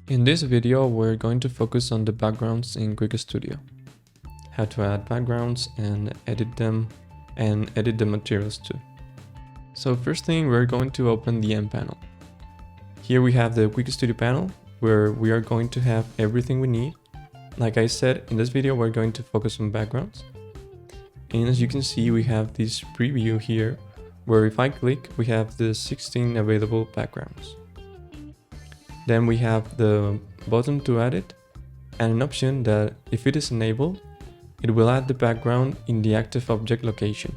In this video, we're going to focus on the backgrounds in Quick Studio, how to add backgrounds and edit them, and edit the materials too. So first thing, we're going to open the M panel. Here we have the Quick Studio panel, where we are going to have everything we need. Like I said, in this video, we're going to focus on backgrounds. And as you can see, we have this preview here, where if I click, we have the 16 available backgrounds. Then we have the button to add it, and an option that if it is enabled, it will add the background in the active object location.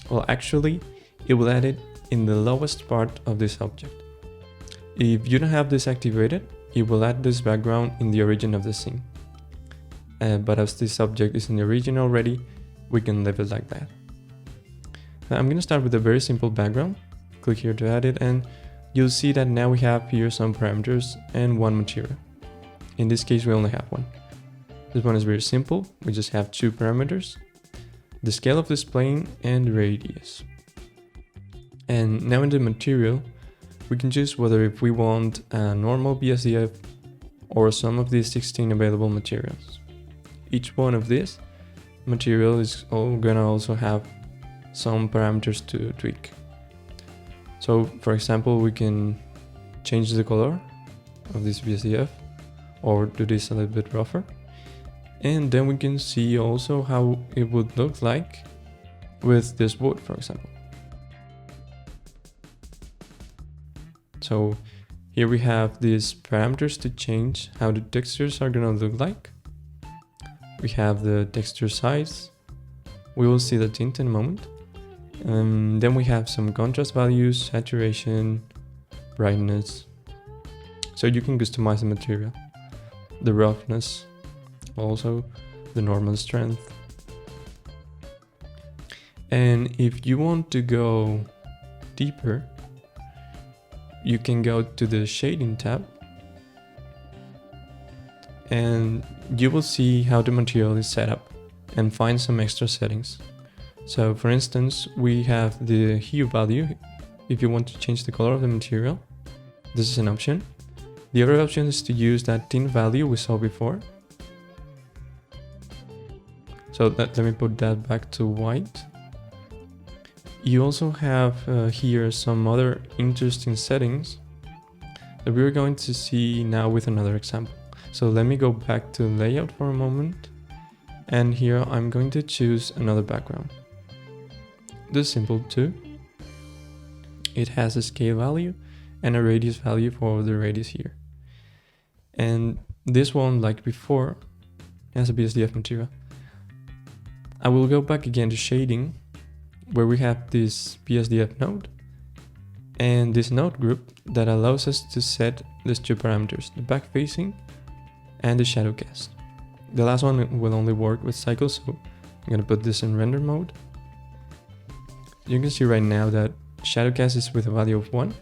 Well, actually, it will add it in the lowest part of this object. If you don't have this activated, it will add this background in the origin of the scene. But as this object is in the origin already, we can leave it like that. Now, I'm going to start with a very simple background. Click here to add it, and you'll see that now we have here some parameters and one material. In this case, we only have one. This one is very simple. We just have two parameters, the scale of this plane and the radius. And now in the material, we can choose whether if we want a normal BSDF or some of these 16 available materials. Each one of these material is gonna also have some parameters to tweak. So for example, we can change the color of this BSDF or do this a little bit rougher. And then we can see also how it would look like with this wood, for example. So here we have these parameters to change how the textures are gonna look like. We have the texture size. We will see the tint in a moment. Then we have some contrast values, saturation, brightness. So you can customize the material. The roughness, also the normal strength. And if you want to go deeper, you can go to the shading tab and you will see how the material is set up and find some extra settings. So for instance, we have the hue value. If you want to change the color of the material, this is an option. The other option is to use that tint value we saw before. So let me put that back to white. You also have here some other interesting settings that we're going to see now with another example. So let me go back to layout for a moment. And here I'm going to choose another background. This is simple too. It has a scale value and a radius value for the radius here. And this one, like before, has a BSDF material. I will go back again to shading, where we have this BSDF node and this node group that allows us to set these two parameters, the back facing and the shadow cast. The last one will only work with cycles, so I'm gonna put this in render mode. You can see right now that shadow cast is with a value of 1.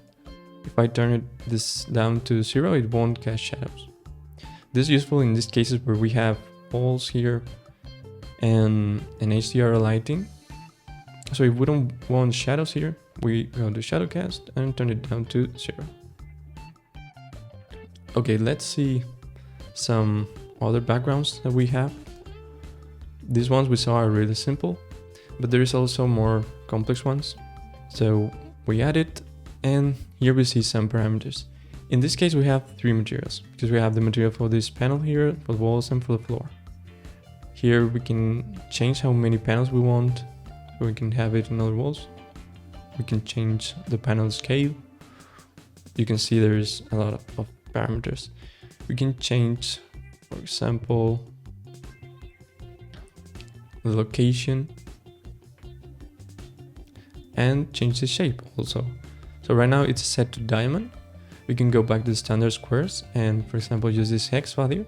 If I turn this down to 0, it won't cast shadows. This is useful in these cases where we have walls here and an HDR lighting. So if we don't want shadows here, we go to shadow cast and turn it down to 0. Okay, let's see some other backgrounds that we have. These ones we saw are really simple, but there is also more complex ones. So we add it, and here we see some parameters. In this case, we have 3 materials, because we have the material for this panel here, for the walls, and for the floor. Here we can change how many panels we want, so we can have it in other walls. We can change the panel scale. You can see there's a lot of parameters. We can change, for example, the location, and change the shape also. So right now it's set to diamond. We can go back to the standard squares and, for example, use this hex value.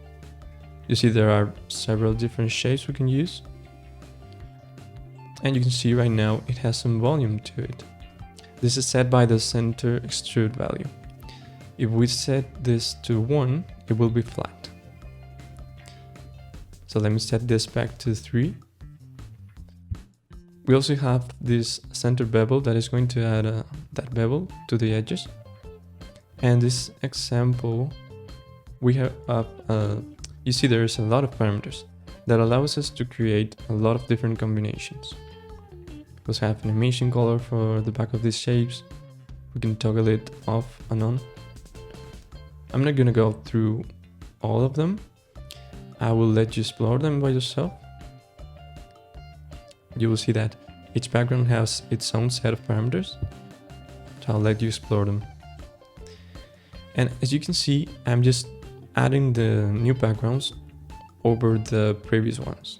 You see there are several different shapes we can use. And you can see right now it has some volume to it. This is set by the center extrude value. If we set this to 1, it will be flat. So let me set this back to 3. We also have this center bevel that is going to add that bevel to the edges. And this example we have you see there's a lot of parameters that allows us to create a lot of different combinations. We also have animation color for the back of these shapes. We can toggle it off and on. I'm not gonna go through all of them. I will let you explore them by yourself. You will see that each background has its own set of parameters, so I'll let you explore them. And as you can see, I'm just adding the new backgrounds over the previous ones.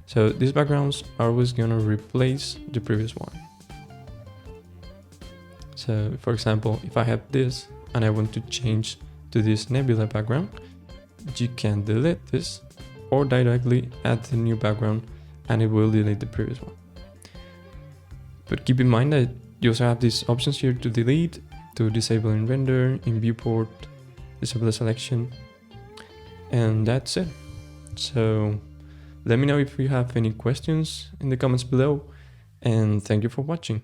So these backgrounds are always gonna replace the previous one. So for example, if I have this and I want to change to this nebula background, you can delete this or directly add the new background and it will delete the previous one. But keep in mind that you also have these options here to delete, to disable in render, in viewport, disable the selection, and that's it. So let me know if you have any questions in the comments below, and thank you for watching.